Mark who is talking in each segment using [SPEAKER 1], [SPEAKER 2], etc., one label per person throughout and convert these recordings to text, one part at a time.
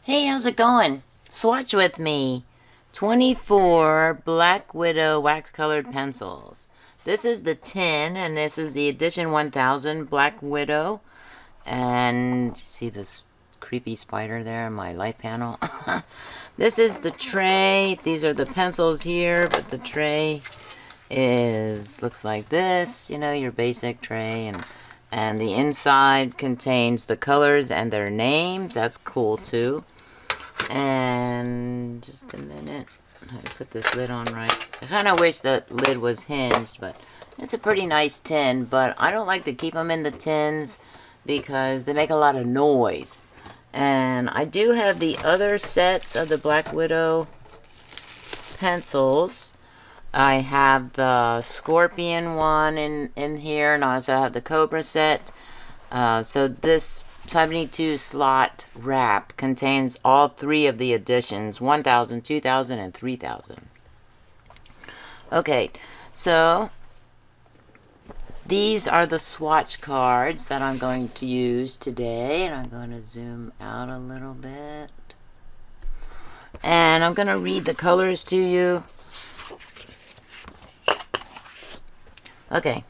[SPEAKER 1] Hey, how's it going? Swatch with me. 24 Black Widow wax colored pencils. This is the tin, and this is the edition 1000 Black Widow. And see this creepy spider there in my light panel? This is the tray. These are the pencils here, but the tray looks like this, you know, your basic tray, and the inside contains the colors and their names. That's cool too. And just a minute, I put this lid on right. I kind of wish the lid was hinged, but it's a pretty nice tin. But I don't like to keep them in the tins because they make a lot of noise. And I do have the other sets of the Black Widow pencils. I have the Scorpion one in here, and I also have the Cobra set. So this 72 slot wrap contains all three of the editions, 1000, 2000, and 3000. Okay, so these are the swatch cards that I'm going to use today, and I'm going to zoom out a little bit. And I'm going to read the colors to you. Okay,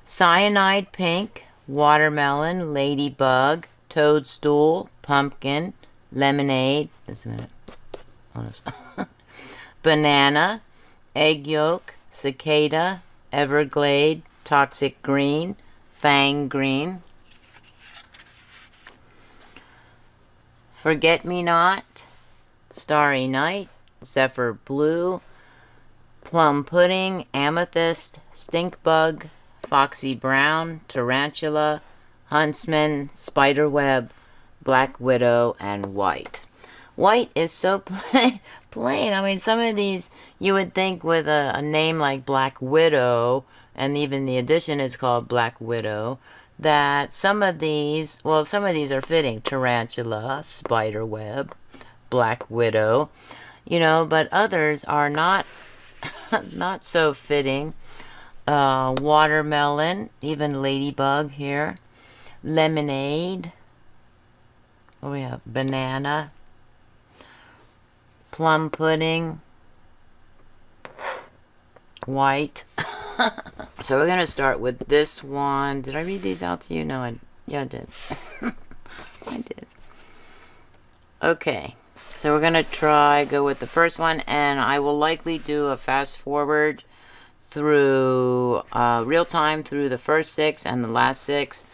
[SPEAKER 1] cyanide pink, watermelon, ladybug, toadstool, pumpkin, lemonade, just a minute, banana, egg yolk, cicada, everglade, toxic green, fang green, forget-me-not, starry night, zephyr blue, plum pudding, amethyst, stink bug, foxy brown, tarantula, huntsman, spiderweb, black widow, and white. White is so plain. I mean, some of these you would think with a name like Black Widow, and even the edition is called Black Widow, that some of these are fitting. Tarantula, spiderweb, Black Widow, you know, but others are not not so fitting. Watermelon, even ladybug here, lemonade, what do we have, banana, plum pudding, white. So we're going to start with this one. Did I read these out to you? No, yeah, I did. I did. Okay. So we're going to go with the first one, and I will likely do a fast forward through real time through the first 6 and the last 6,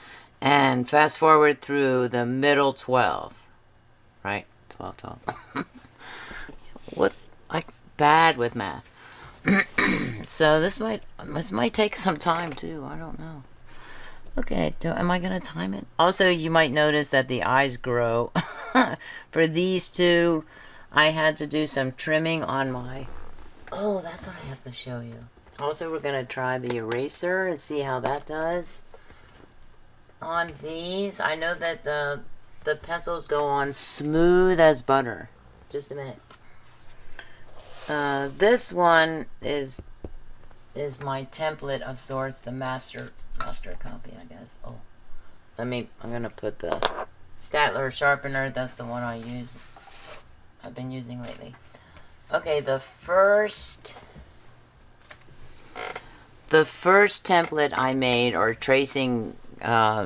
[SPEAKER 1] and fast forward through the middle 12. Right? 12. What's like bad with math? So this might take some time too. I don't know. Okay, am I going to time it? Also, you might notice that the eyes grow. For these two, I had to do some trimming on my... Oh, that's what I have to show you. Also, we're going to try the eraser and see how that does. On these, I know that the pencils go on smooth as butter. Just a minute. This one is my template of sorts, the master copy, I guess. Oh, I'm gonna put the Statler sharpener. That's the one I've been using lately. Okay, the first template I made, or tracing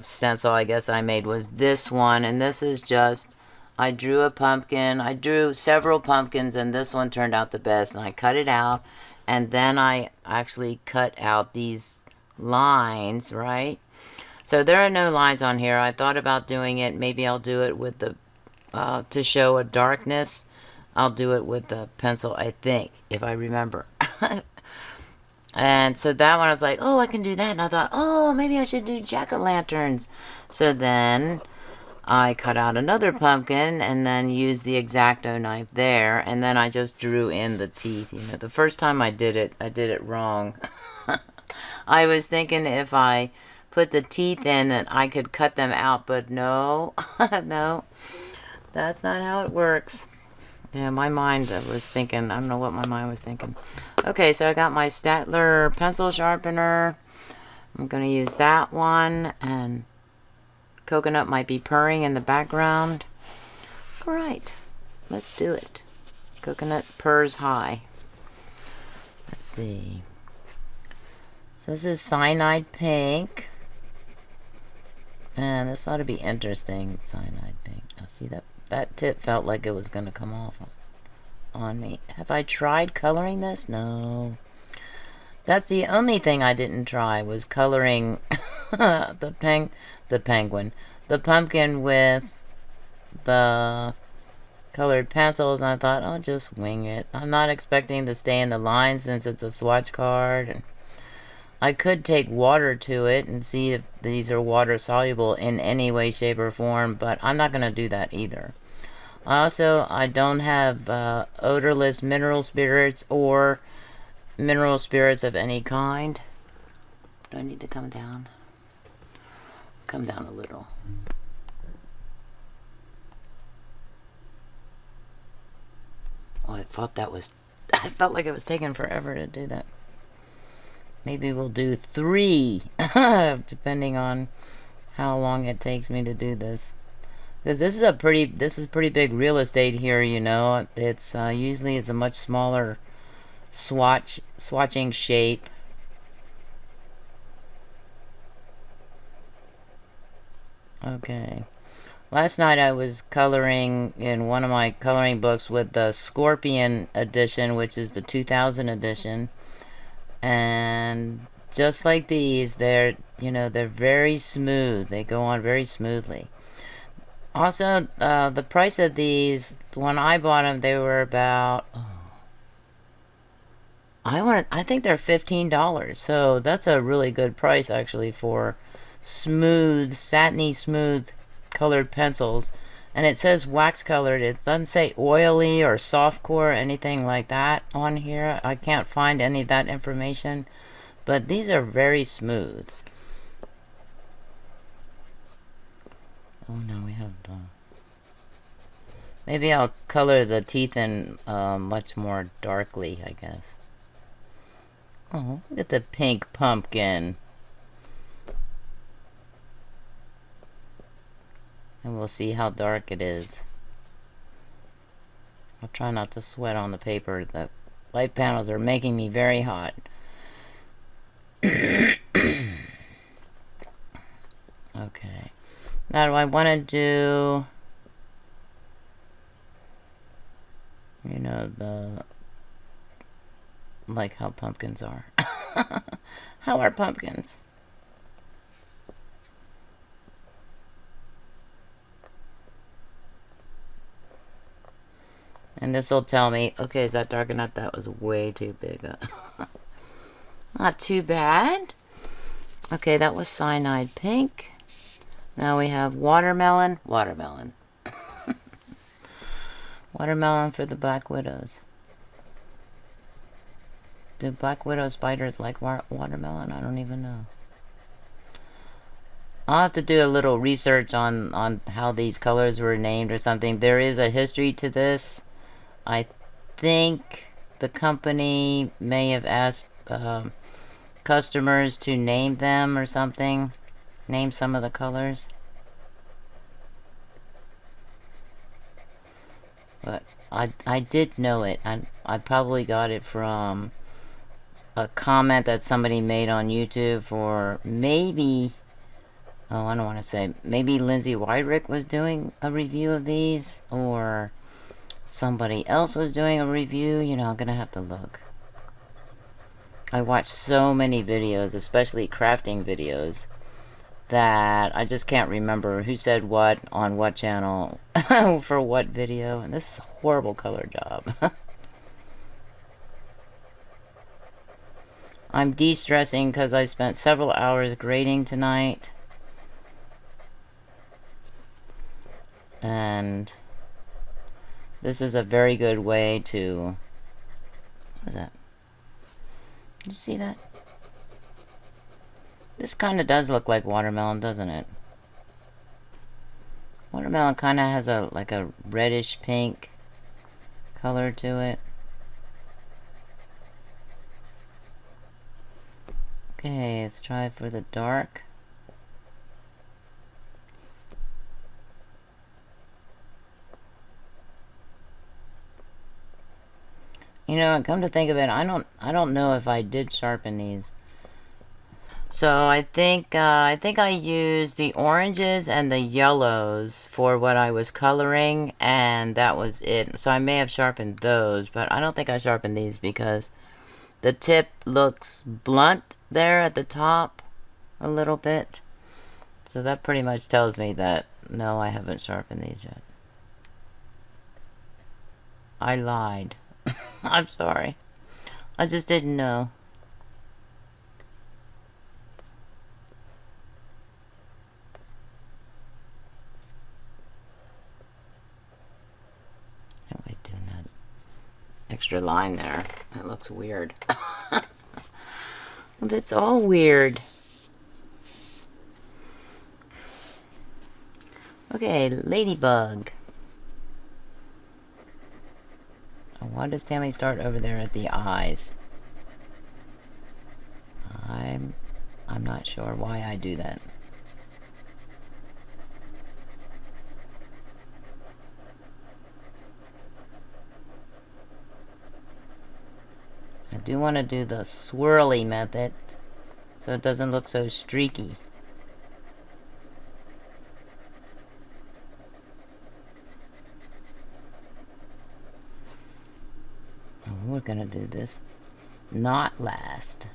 [SPEAKER 1] stencil, I guess I made, was this one, and this is just, I drew a pumpkin. I drew several pumpkins, and this one turned out the best, and I cut it out, and then I actually cut out these lines, right? So there are no lines on here. I thought about doing it. Maybe I'll do it with the, to show a darkness, I'll do it with the pencil, I think, if I remember. And so that one, I was like, oh, I can do that. And I thought, oh, maybe I should do jack-o'-lanterns. So then I cut out another pumpkin and then used the X-Acto knife there. And then I just drew in the teeth. You know, the first time I did it wrong. I was thinking if I put the teeth in that I could cut them out. But no, no, that's not how it works. Yeah, my mind was thinking, I don't know what my mind was thinking. Okay, so I got my Statler pencil sharpener. I'm going to use that one, and coconut might be purring in the background. Alright, let's do it. Coconut purrs high. Let's see. So this is cyanide pink. And this ought to be interesting. Cyanide pink. Now see, that tip felt like it was going to come off on me. Have I tried coloring this? No. That's the only thing I didn't try, was coloring the penguin. The pumpkin with the colored pencils. And I thought, I'll just wing it. I'm not expecting to stay in the line since it's a swatch card. And I could take water to it and see if these are water soluble in any way, shape, or form, but I'm not going to do that either. Also, I don't have odorless mineral spirits or mineral spirits of any kind. Do I need to come down? Come down a little. Oh, I felt like it was taking forever to do that. Maybe we'll do 3, depending on how long it takes me to do this. Because this is pretty big real estate here, you know. It's usually it's a much smaller swatching shape. Okay. Last night I was coloring in one of my coloring books with the Scorpion edition, which is the 2000 edition. And just like these, they're very smooth. They go on very smoothly. Also, the price of these, when I bought them, they were about, I think they're $15. So that's a really good price actually for smooth, satiny smooth colored pencils. And it says wax colored. It doesn't say oily or soft core or anything like that on here. I can't find any of that information. But these are very smooth. Oh no, we have the... Maybe I'll color the teeth in much more darkly, I guess. Oh, look at the pink pumpkin. And we'll see how dark it is. I'll try not to sweat on the paper. The light panels are making me very hot. Okay. Now do I want to do... You know, like how pumpkins are. How are pumpkins? And this will tell me, okay, is that dark enough? That was way too big. Not too bad. Okay, that was cyanide pink. Now we have watermelon. Watermelon. Watermelon for the Black Widows. Do Black Widow spiders like watermelon? I don't even know. I'll have to do a little research on how these colors were named or something. There is a history to this. I think the company may have asked customers to name them or something. Name some of the colors. But I did know it. I probably got it from a comment that somebody made on YouTube for maybe... Oh, I don't want to say. Maybe Lindsay Weidrich was doing a review of these. Or somebody else was doing a review. You know, I'm going to have to look. I watch so many videos, especially crafting videos, that I just can't remember who said what on what channel for what video. And this is a horrible color job. I'm de-stressing because I spent several hours grading tonight. And this is a very good way to... What is that? Did you see that? This kind of does look like watermelon, doesn't it? Watermelon kind of has like a reddish pink color to it. Okay, let's try for the dark. You know, come to think of it, I don't know if I did sharpen these. So I think I used the oranges and the yellows for what I was coloring, and that was it. So I may have sharpened those, but I don't think I sharpened these because the tip looks blunt there at the top a little bit. So that pretty much tells me that no, I haven't sharpened these yet. I lied. I'm sorry. I just didn't know. How am I doing that extra line there? That looks weird. That's all weird. Okay, ladybug. Why does Tammy start over there at the eyes? I'm not sure why I do that. I do want to do the swirly method so it doesn't look so streaky. We're gonna do this not last.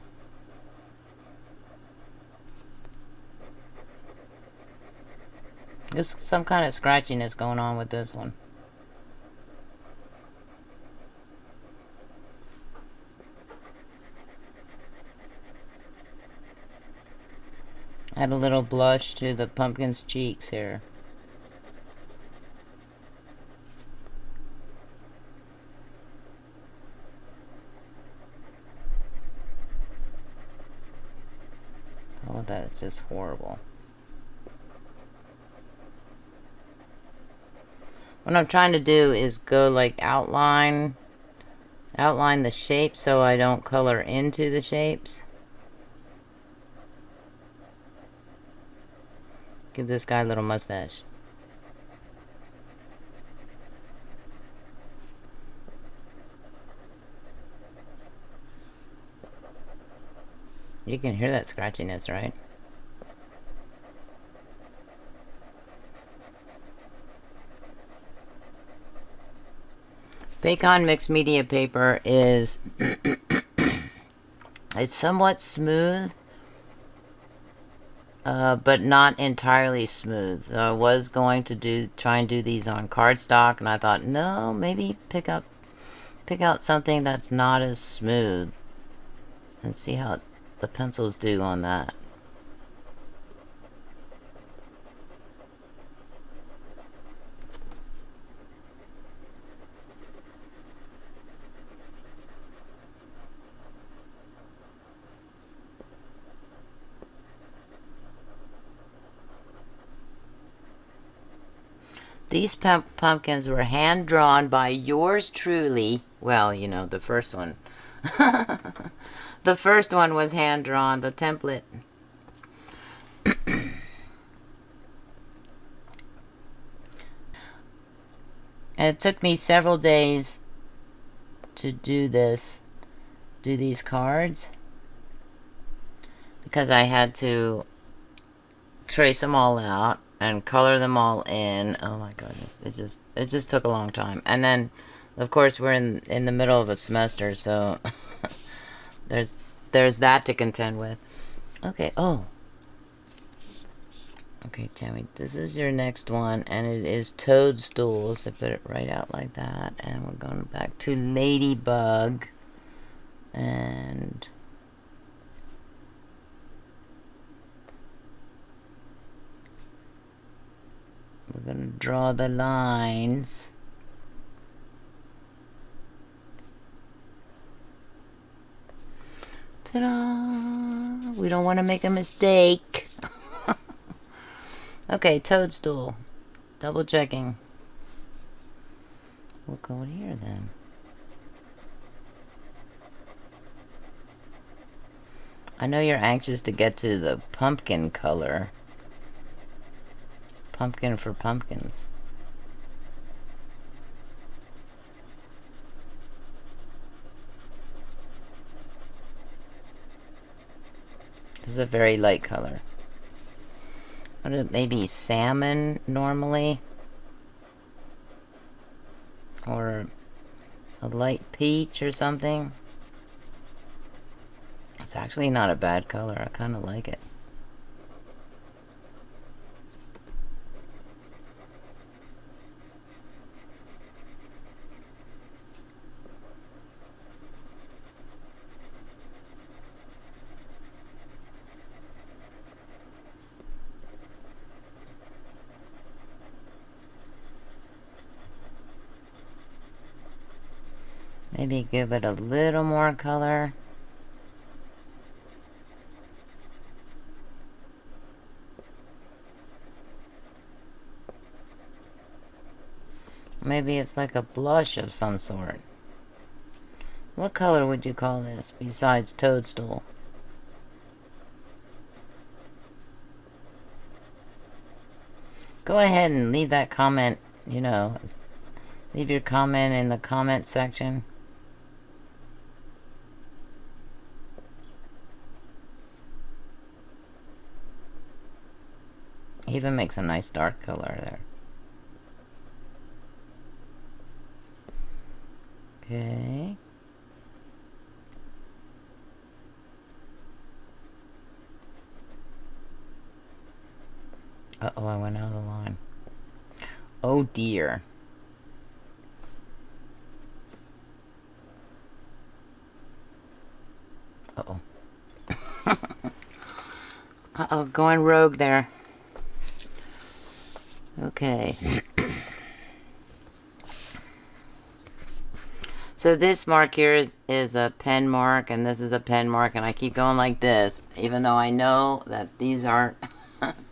[SPEAKER 1] There's some kind of scratchiness going on with this one. Add a little blush to the pumpkin's cheeks here. Oh, that's just horrible. What I'm trying to do is go like outline the shape so I don't color into the shapes. Give this guy a little mustache. You can hear that scratchiness, right? Bacon mixed media paper is it's somewhat smooth, but not entirely smooth. So I was going to try and do these on cardstock, and I thought, no, maybe pick out something that's not as smooth and see how the pencils do on that. These pumpkins were hand-drawn by yours truly. Well, you know, the first one. The first one was hand-drawn, the template. And it took me several days to do these cards. Because I had to trace them all out and color them all in. Oh my goodness, it just took a long time. And then, of course, we're in the middle of a semester, so there's that to contend with. Okay. Oh. Okay, Tammy, this is your next one, and it is toadstools. I put it right out like that, and we're going back to ladybug, and we're going to draw the lines. Ta-da! We don't want to make a mistake. Okay, toadstool. Double checking. We'll go here then. I know you're anxious to get to the pumpkin color. Pumpkin for pumpkins. This is a very light color. Maybe salmon normally, or a light peach or something. It's actually not a bad color. I kind of like it. Maybe give it a little more color. Maybe it's like a blush of some sort. What color would you call this besides toadstool? Go ahead and leave that comment, you know, leave your comment in the comment section. Even makes a nice dark color there. Okay. Uh-oh, I went out of the line. Oh dear. Uh-oh. Uh-oh, going rogue there. Okay. So this mark here is a pen mark, and this is a pen mark, and I keep going like this, even though I know that these aren't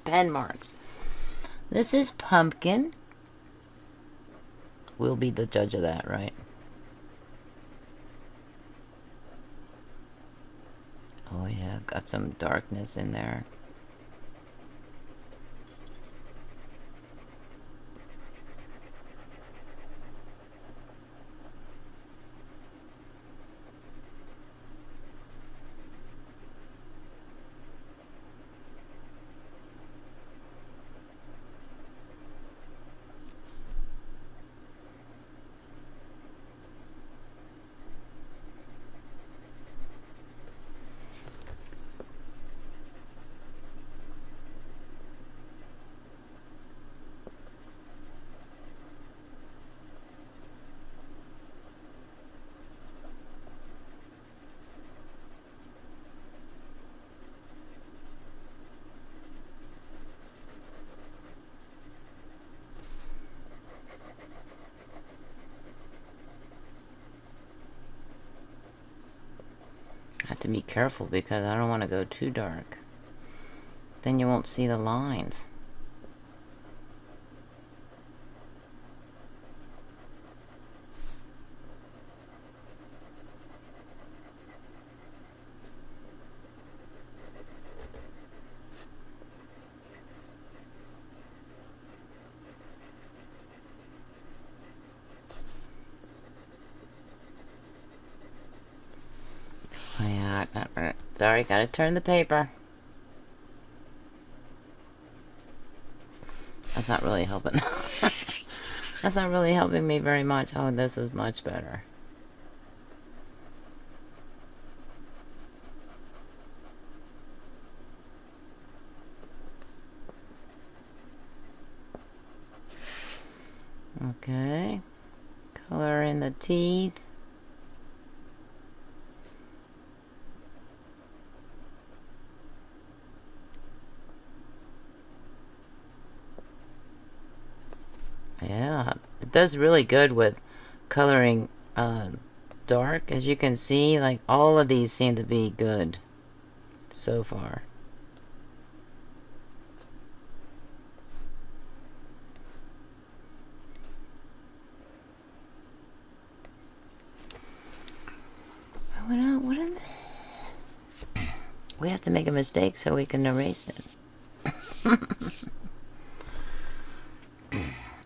[SPEAKER 1] pen marks. This is pumpkin. We'll be the judge of that, right? Oh yeah, got some darkness in there. Have to be careful because I don't want to go too dark. Then you won't see the lines. Sorry, gotta turn the paper. That's not really helping. That's not really helping me very much. Oh, this is much better. Okay. Color in the teeth. Yeah, it does really good with coloring dark. As you can see, like all of these seem to be good so far. What are they? We have to make a mistake so we can erase it.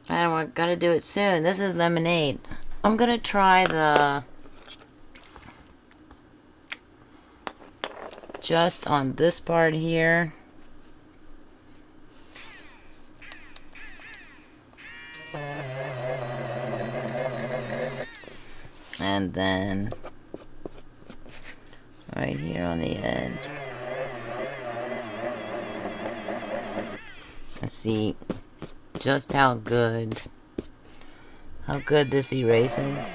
[SPEAKER 1] I gotta do it soon. This is lemonade. I'm gonna try the just on this part here. And then right here on the edge. And see just how good this erases.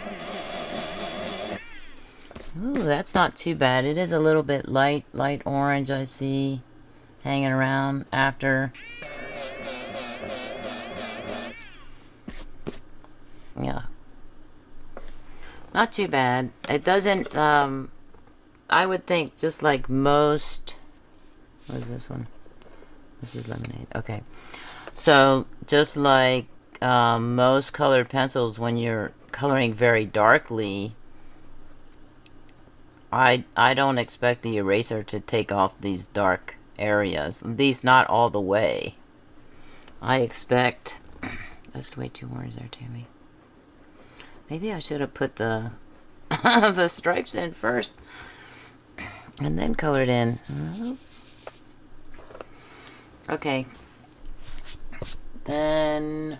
[SPEAKER 1] Ooh, that's not too bad. It is a little bit light orange, I see, hanging around after. Yeah. Not too bad. It doesn't, I would think, just like most, what is this one? This is lemonade. Okay. So, just like most colored pencils, when you're coloring very darkly, I don't expect the eraser to take off these dark areas. At least not all the way. I expect... That's way too orange there, Tammy. Maybe I should have put the the stripes in first and then colored in. Okay. Then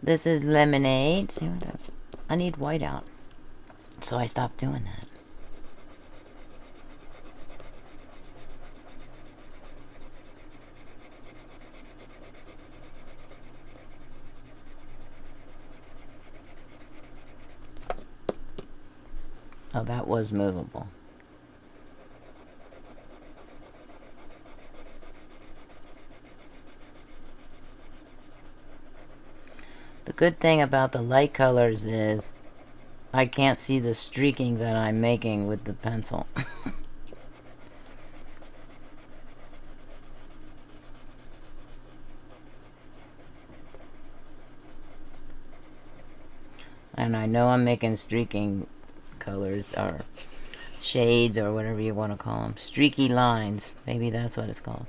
[SPEAKER 1] this is lemonade. See what I need white out, so I stopped doing that. Oh, that was movable. The good thing about the light colors is I can't see the streaking that I'm making with the pencil. And I know I'm making streaking colors or shades or whatever you want to call them. Streaky lines. Maybe that's what it's called.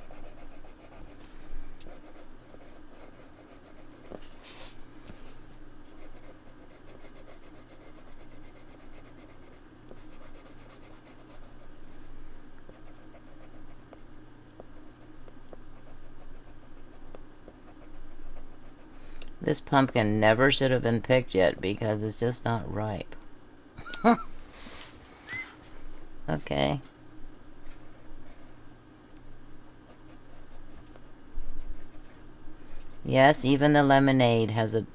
[SPEAKER 1] This pumpkin never should have been picked yet because it's just not ripe. Okay. Yes, even the lemonade has a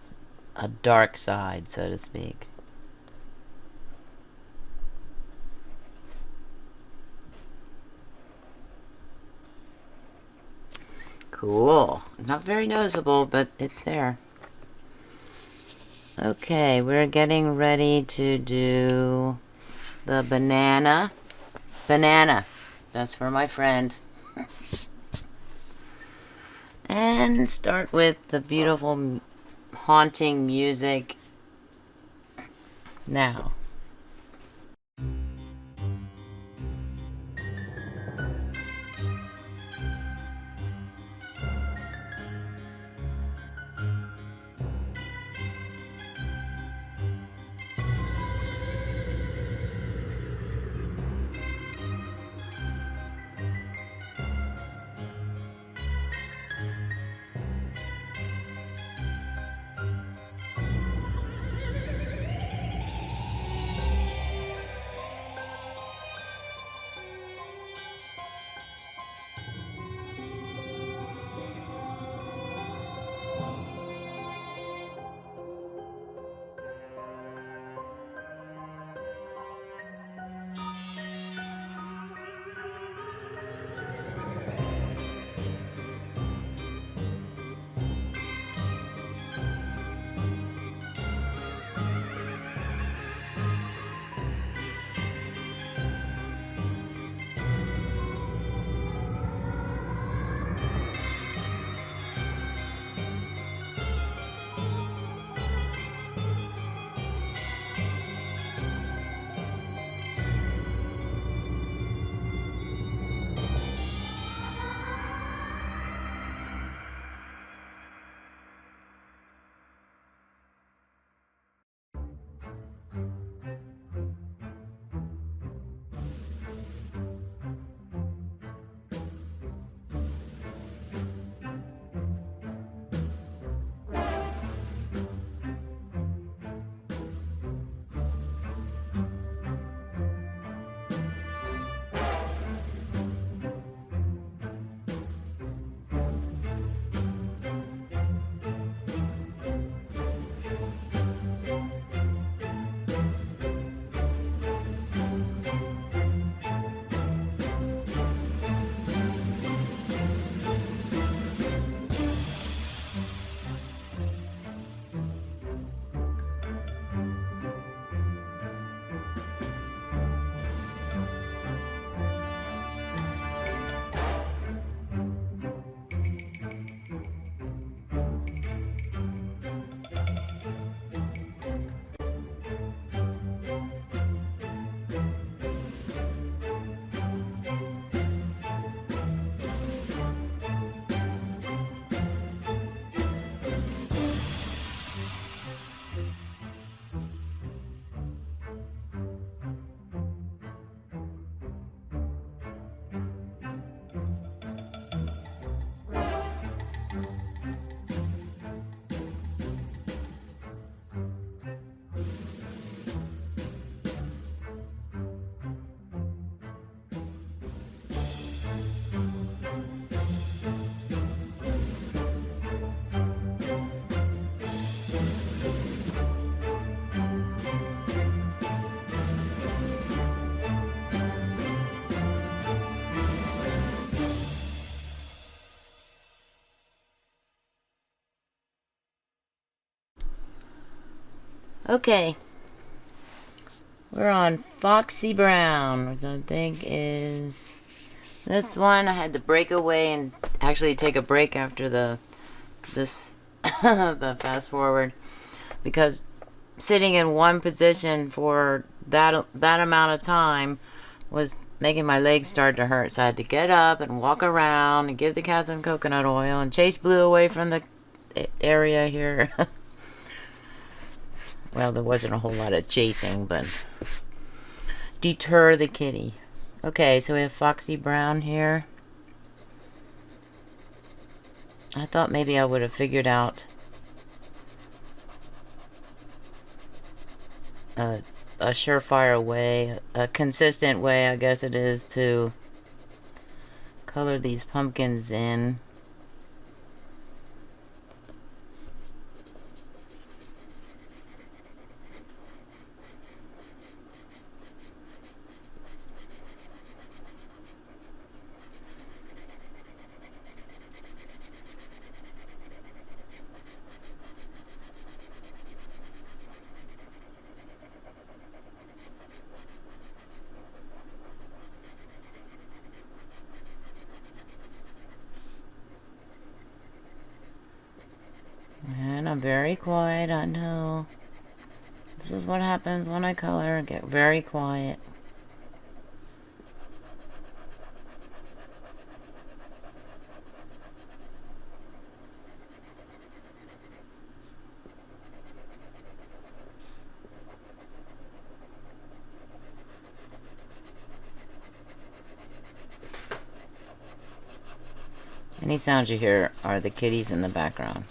[SPEAKER 1] dark side, so to speak. Cool. Not very noticeable, but it's there. Okay, we're getting ready to do the banana. Banana. That's for my friend. And start with the beautiful haunting music now. Okay. We're on Foxy Brown, which I think is this one. I had to break away and actually take a break after the fast forward, because sitting in one position for that amount of time was making my legs start to hurt. So I had to get up and walk around and give the cat some coconut oil and chase Blue away from the area here. Well, there wasn't a whole lot of chasing, but deter the kitty. Okay, so we have Foxy Brown here. I thought maybe I would have figured out a surefire way, a consistent way, I guess it is, to color these pumpkins in. And I'm very quiet, I know. This is what happens when I color. I get very quiet. Any sounds you hear are the kitties in the background.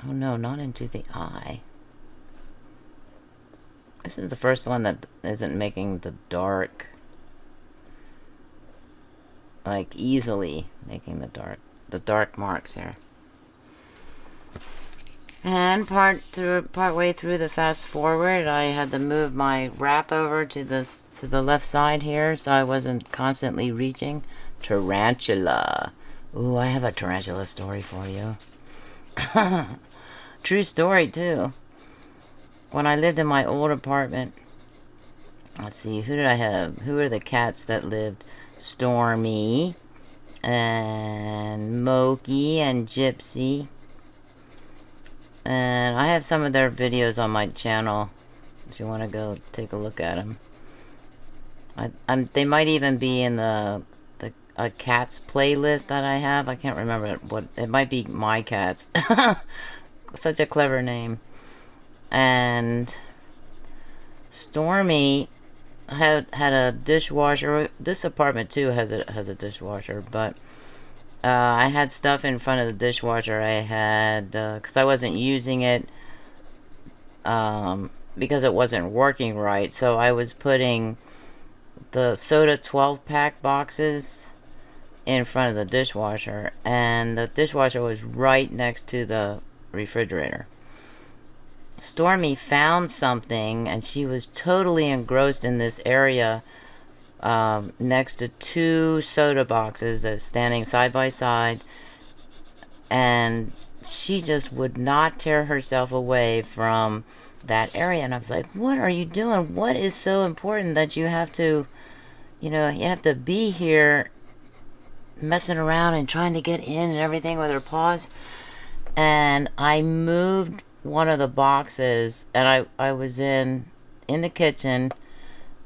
[SPEAKER 1] Oh no, not into the eye. This is the first one that isn't making the dark, like easily making the dark marks here. And part way through the fast forward, I had to move my wrap over to the left side here, so I wasn't constantly reaching. Tarantula. Ooh, I have a tarantula story for you. True story, too. When I lived in my old apartment, let's see, who did I have? Who are the cats that lived? Stormy, and Moki, and Gypsy. And I have some of their videos on my channel, if you want to go take a look at them. They might even be in a cats playlist that I have. I can't remember what it might be. My Cats. Such a clever name. And Stormy had a dishwasher. This apartment too has a dishwasher, but I had stuff in front of the dishwasher. I had because I wasn't using it because it wasn't working right. So I was putting the soda 12-pack boxes in front of the dishwasher, and the dishwasher was right next to the refrigerator. Stormy found something, and she was totally engrossed in this area next to two soda boxes that were standing side by side, and she just would not tear herself away from that area. And I was like, what are you doing? What is so important that you have to, you have to be here messing around and trying to get in and everything with her paws? And I moved one of the boxes, and I was in the kitchen.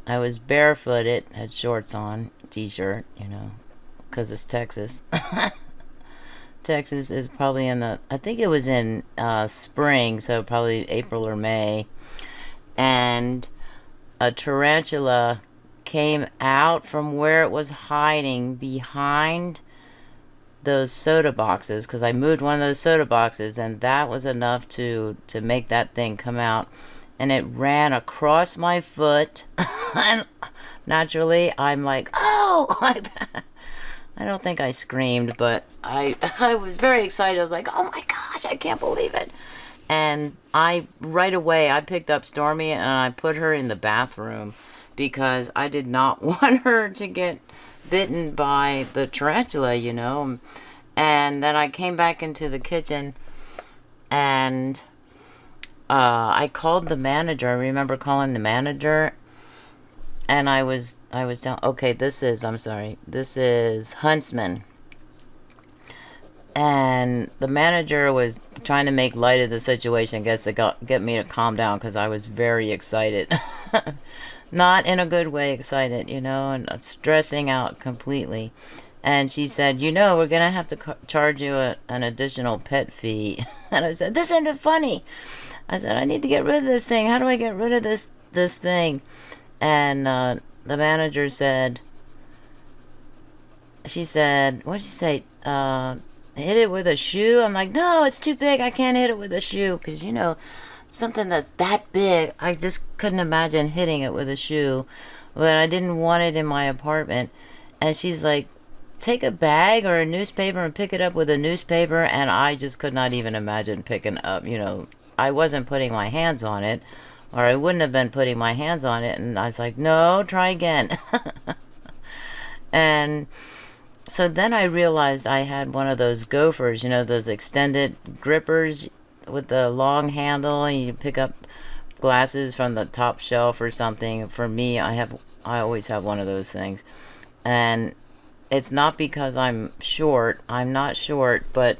[SPEAKER 1] I was barefooted, had shorts on, t-shirt, because it's Texas. Texas is probably I think it was in spring, so probably April or May. And a tarantula came out from where it was hiding behind those soda boxes, because I moved one of those soda boxes, and that was enough to make that thing come out. And it ran across my foot. And naturally, I'm like, oh, like that. I don't think I screamed, but I was very excited. I was like, oh my gosh, I can't believe it. And right away, I picked up Stormy and I put her in the bathroom because I did not want her to get bitten by the tarantula, And then I came back into the kitchen, and I called the manager. I remember calling the manager, and I was telling, okay, this is Huntsman. And the manager was trying to make light of the situation, guess to get me to calm down, because I was very excited. Not in a good way excited, and stressing out completely. And she said, we're going to have to charge you an additional pet fee. And I said, this isn't funny. I said, I need to get rid of this thing. How do I get rid of this thing? And the manager said, what'd she say? Hit it with a shoe? I'm like, no, it's too big. I can't hit it with a shoe. Because, something that's that big, I just couldn't imagine hitting it with a shoe. But I didn't want it in my apartment. And she's like, take a bag or a newspaper and pick it up with a newspaper. And I just could not even imagine picking up, I wasn't putting my hands on it, or I wouldn't have been putting my hands on it. And I was like, no, try again. And so then I realized I had one of those gophers, those extended grippers with the long handle, and you pick up glasses from the top shelf or something. For me, I always have one of those things. And it's not because I'm short. I'm not short, but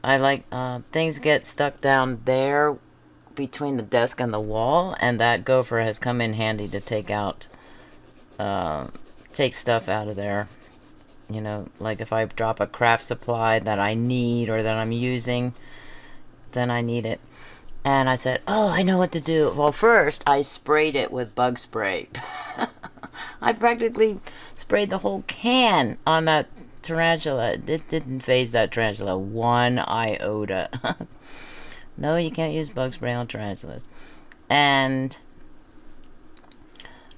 [SPEAKER 1] I like things get stuck down there between the desk and the wall, and that gopher has come in handy to take stuff out of there. Like if I drop a craft supply that I need or that I'm using, then I need it. And I said, oh, I know what to do. Well, first I sprayed it with bug spray. I practically sprayed the whole can on that tarantula. It didn't faze that tarantula one iota. No, you can't use bug spray on tarantulas. And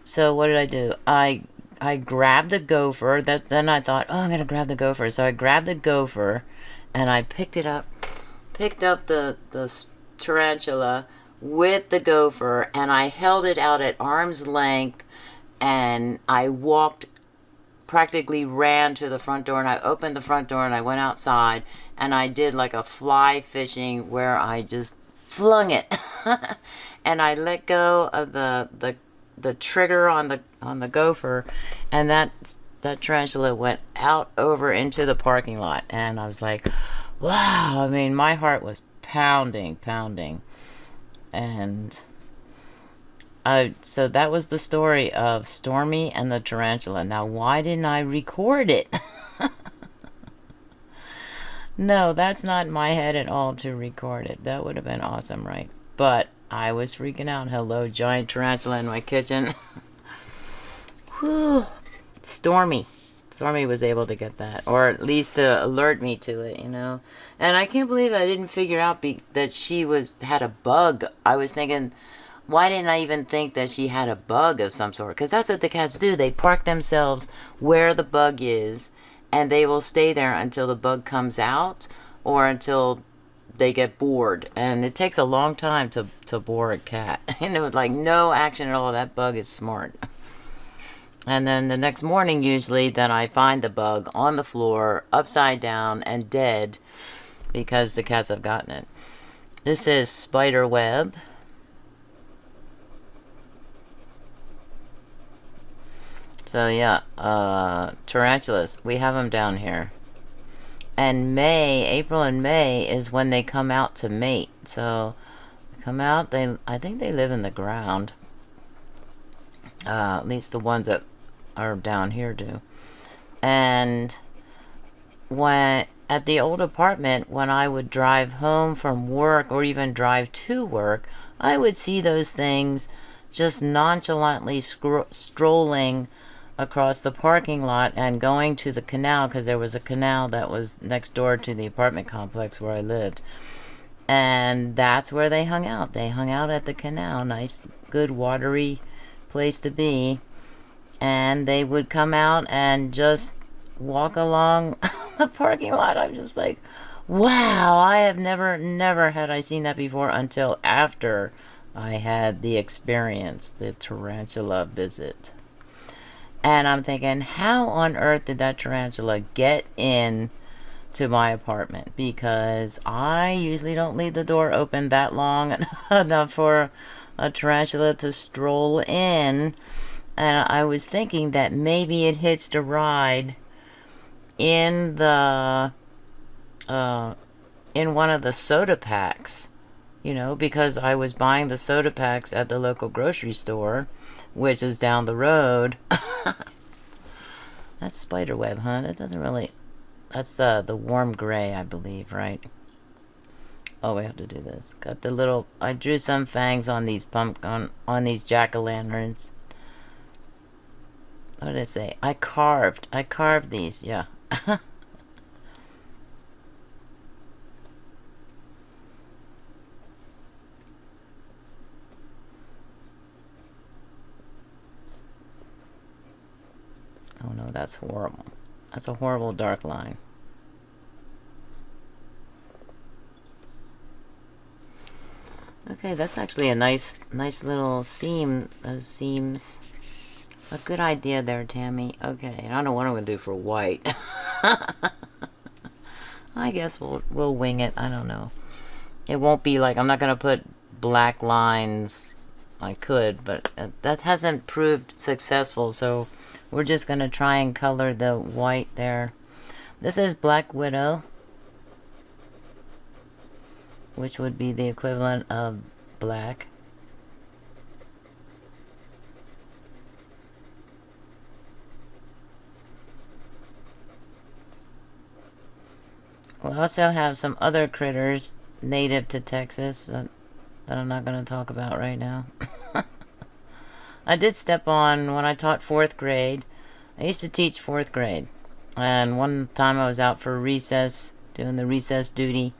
[SPEAKER 1] so what did I do? I grabbed the gopher. Then I thought, oh, I'm going to grab the gopher. So I grabbed the gopher, and I picked up the tarantula with the gopher, and I held it out at arm's length, and I practically ran to the front door, and I opened the front door, and I went outside, and I did like a fly fishing where I just flung it. And I let go of the trigger on the gopher, and that tarantula went out over into the parking lot. And I was like, wow. I mean, my heart was pounding. And so that was the story of Stormy and the tarantula. Now, why didn't I record it? No, that's not in my head at all to record it. That would have been awesome, right? But I was freaking out. Hello, giant tarantula in my kitchen. Whew. Stormy was able to get that, or at least to alert me to it, And I can't believe I didn't figure out that she had a bug. I was thinking, why didn't I even think that she had a bug of some sort? Because that's what the cats do. They park themselves where the bug is, and they will stay there until the bug comes out, or until they get bored. And it takes a long time to bore a cat. And it was like no action at all. That bug is smart. And then the next morning, usually, then I find the bug on the floor, upside down, and dead because the cats have gotten it. This is spider web. So yeah, tarantulas. We have them down here. And April and May is when they come out to mate. So come out, I think they live in the ground. At least the ones that are down here do. And at the old apartment, when I would drive home from work or even drive to work, I would see those things just nonchalantly strolling across the parking lot and going to the canal, because there was a canal that was next door to the apartment complex where I lived. And that's where they hung out. They hung out at the canal. Nice, good, watery place to be. And they would come out and just walk along the parking lot. I'm just like, wow, I have never had I seen that before until after I had the experience, the tarantula visit. And I'm thinking, how on earth did that tarantula get in to my apartment? Because I usually don't leave the door open that long enough for a tarantula to stroll in. And I was thinking that maybe it hitched a ride in the in one of the soda packs, you know, because I was buying the soda packs at the local grocery store, which is down the road. That's spider web, huh? That doesn't really... That's the warm gray, I believe, right? Oh, we have to do this. Got the little... I drew some fangs on these on these jack-o'-lanterns. What did I say? I carved these, yeah. Oh no, that's horrible. That's a horrible dark line. Okay, that's actually a nice little seam. Those seams. A good idea there, Tammy. Okay, I don't know what I'm gonna do for white. I guess we'll wing it. I don't know. It won't be like, I'm not gonna put black lines. I could, but that hasn't proved successful, so we're just gonna try and color the white there. This is Black Widow, which would be the equivalent of black. We also have some other critters native to Texas that I'm not going to talk about right now. I did step on when I taught 4th grade. I used to teach 4th grade. And one time I was out for recess, doing the recess duty.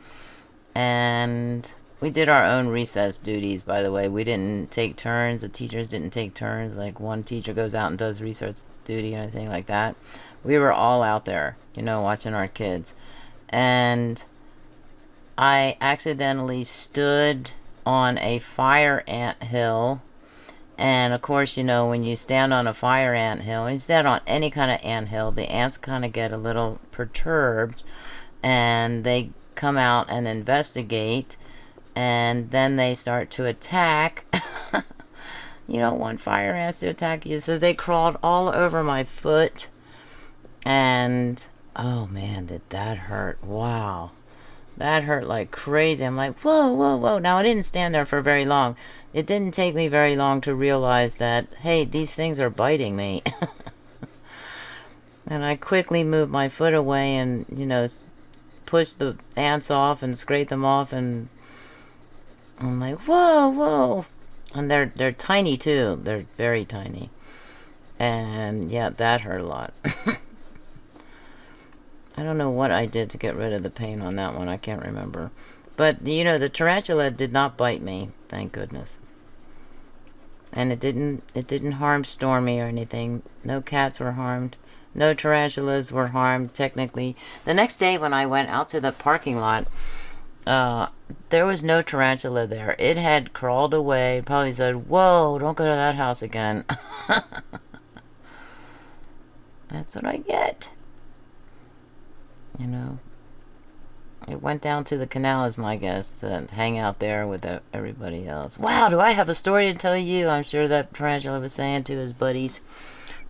[SPEAKER 1] And we did our own recess duties, by the way. We didn't take turns. The teachers didn't take turns. Like one teacher goes out and does recess duty or anything like that. We were all out there, you know, watching our kids. And I accidentally stood on a fire ant hill. And of course, you know, when you stand on a fire ant hill, when you stand on any kind of ant hill, the ants kind of get a little perturbed. And they come out and investigate. And then they start to attack. You don't want fire ants to attack you. So they crawled all over my foot. And... oh man, did that hurt. Wow. That hurt like crazy. I'm like, whoa, whoa, whoa. Now, I didn't stand there for very long. It didn't take me very long to realize that, hey, these things are biting me. And I quickly moved my foot away and, you know, pushed the ants off and scraped them off. And I'm like, whoa, whoa. And they're tiny, too. They're very tiny. And, yeah, that hurt a lot. I don't know what I did to get rid of the pain on that one. I can't remember. But, you know, the tarantula did not bite me. Thank goodness. And it didn't harm Stormy or anything. No cats were harmed. No tarantulas were harmed, technically. The next day when I went out to the parking lot, there was no tarantula there. It had crawled away. Probably said, whoa, don't go to that house again. That's what I get. You know, it went down to the canal as my guess to hang out there with everybody else. Wow, do I have a story to tell you? I'm sure that tarantula was saying to his buddies,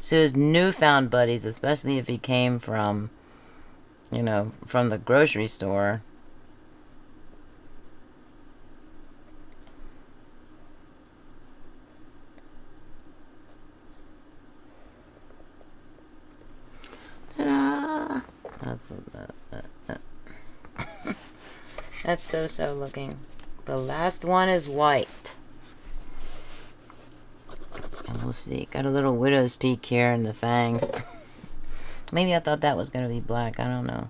[SPEAKER 1] to his newfound buddies, especially if he came from, you know, from the grocery store. Ta-da! That's so looking. The last one is white. And we'll see. Got a little widow's peak here in the fangs. Maybe I thought that was going to be black. I don't know.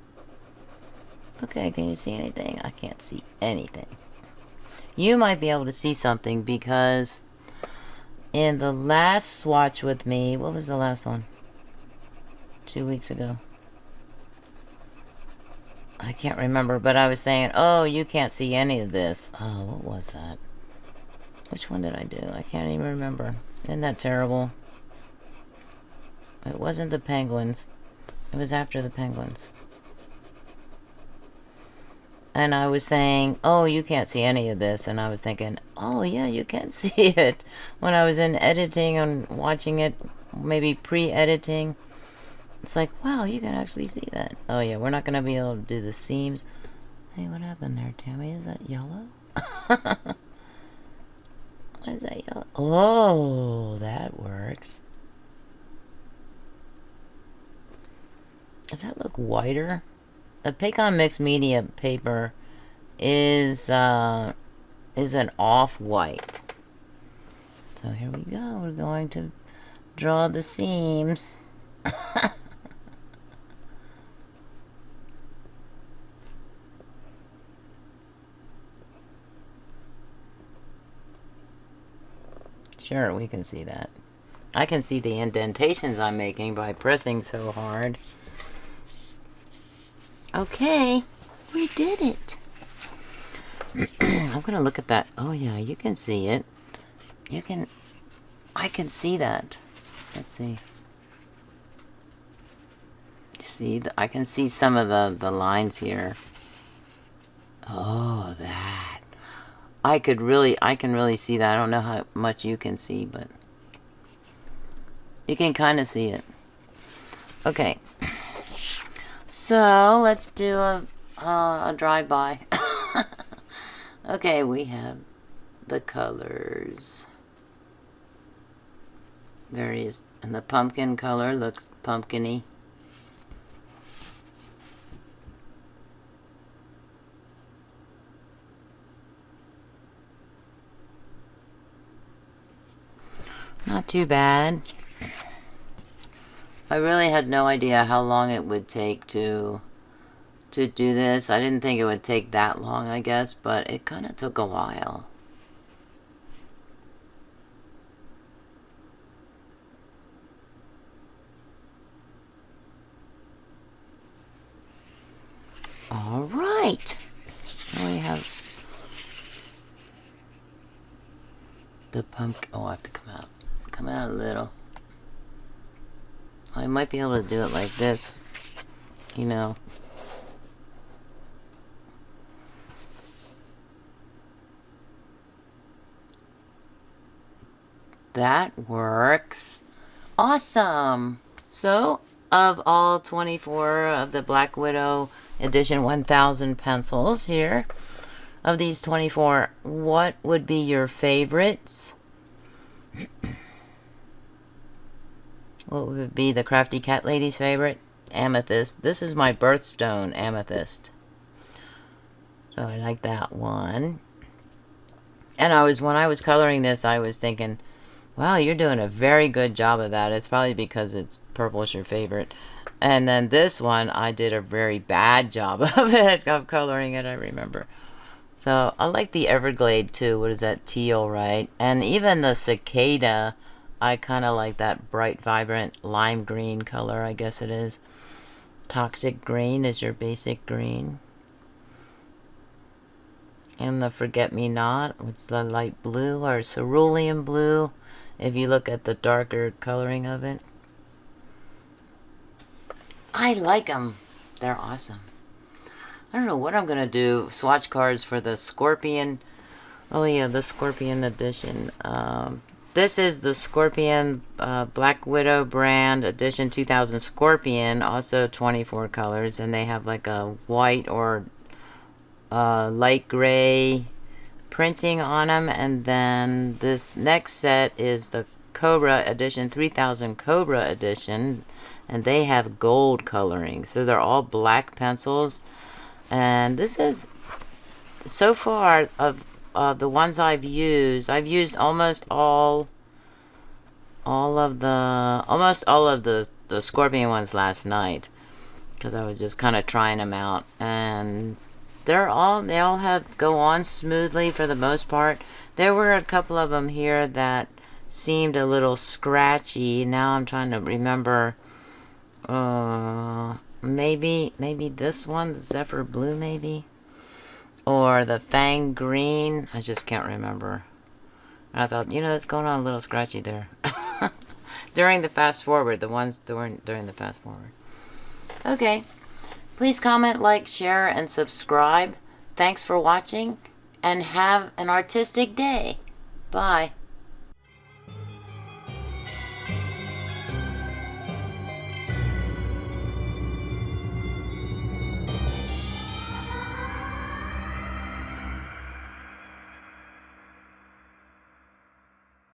[SPEAKER 1] Okay, can you see anything? I can't see anything. You might be able to see something because in the last swatch with me, what was the last one? 2 weeks ago. I can't remember, but I was saying, oh, you can't see any of this. Oh, what was that? Which one did I do? I can't even remember. Isn't that terrible? It wasn't the penguins. It was after the penguins. And I was saying, oh, you can't see any of this. And I was thinking, oh, yeah, you can see it. When I was in editing and watching it, maybe pre-editing, it's like, wow, you can actually see that. Oh, yeah, we're not going to be able to do the seams. Hey, what happened there, Tammy? Is that yellow? What is that yellow? Oh, that works. Does that look whiter? The Paycon Mixed Media paper is an off-white. So here we go. We're going to draw the seams. Sure, we can see that. I can see the indentations I'm making by pressing so hard. Okay, we did it. I'm gonna look at that. Oh yeah, you can see it. I can see that. Let's see. See, I can see some of the lines here. Oh, that. I can really see that. I don't know how much you can see, but you can kind of see it. Okay. So, let's do a drive-by. Okay, we have the colors. Various, and the pumpkin color looks pumpkin-y. Not too bad. I really had no idea how long it would take to do this. I didn't think it would take that long, I guess, but it kind of took a while. All right. Now we have the pumpkin. Oh, I have to come out. Come out a little. I might be able to do it like this, you know. That works. Awesome. So, of all 24 of the Black Widow Edition 1000 pencils here, of these 24, what would be your favorites? What would be the Crafty Cat Lady's favorite? Amethyst. This is my birthstone, amethyst. So I like that one. And when I was coloring this, I was thinking, wow, you're doing a very good job of that. It's probably because purple is your favorite. And then this one, I did a very bad job of it, of coloring it, I remember. So I like the Everglade too. What is that? Teal, right? And even the cicada, I kind of like that bright, vibrant lime green color, I guess it is. Toxic green is your basic green. And the Forget-Me-Not, which is the light blue, or cerulean blue, if you look at the darker coloring of it. I like them. They're awesome. I don't know what I'm going to do. Swatch cards for the Scorpion. Oh, yeah, the Scorpion edition. This is the Scorpion Black Widow brand edition 2000 Scorpion. Also 24 colors. And they have like a white or light gray printing on them. And then this next set is the Cobra Edition 3000 Cobra Edition. And they have gold coloring. So they're all black pencils. And this is, so far, of the ones I've used almost all of the Scorpion ones last night, because I was just kind of trying them out, and they all go on smoothly for the most part. There were a couple of them here that seemed a little scratchy. Now I'm trying to remember. Maybe this one, the Zephyr Blue, maybe, or the Fang Green. I just can't remember. I thought, that's going on a little scratchy there. During the fast forward, the ones during the fast forward. Okay, please comment, like, share, and subscribe. Thanks for watching, and have an artistic day. Bye.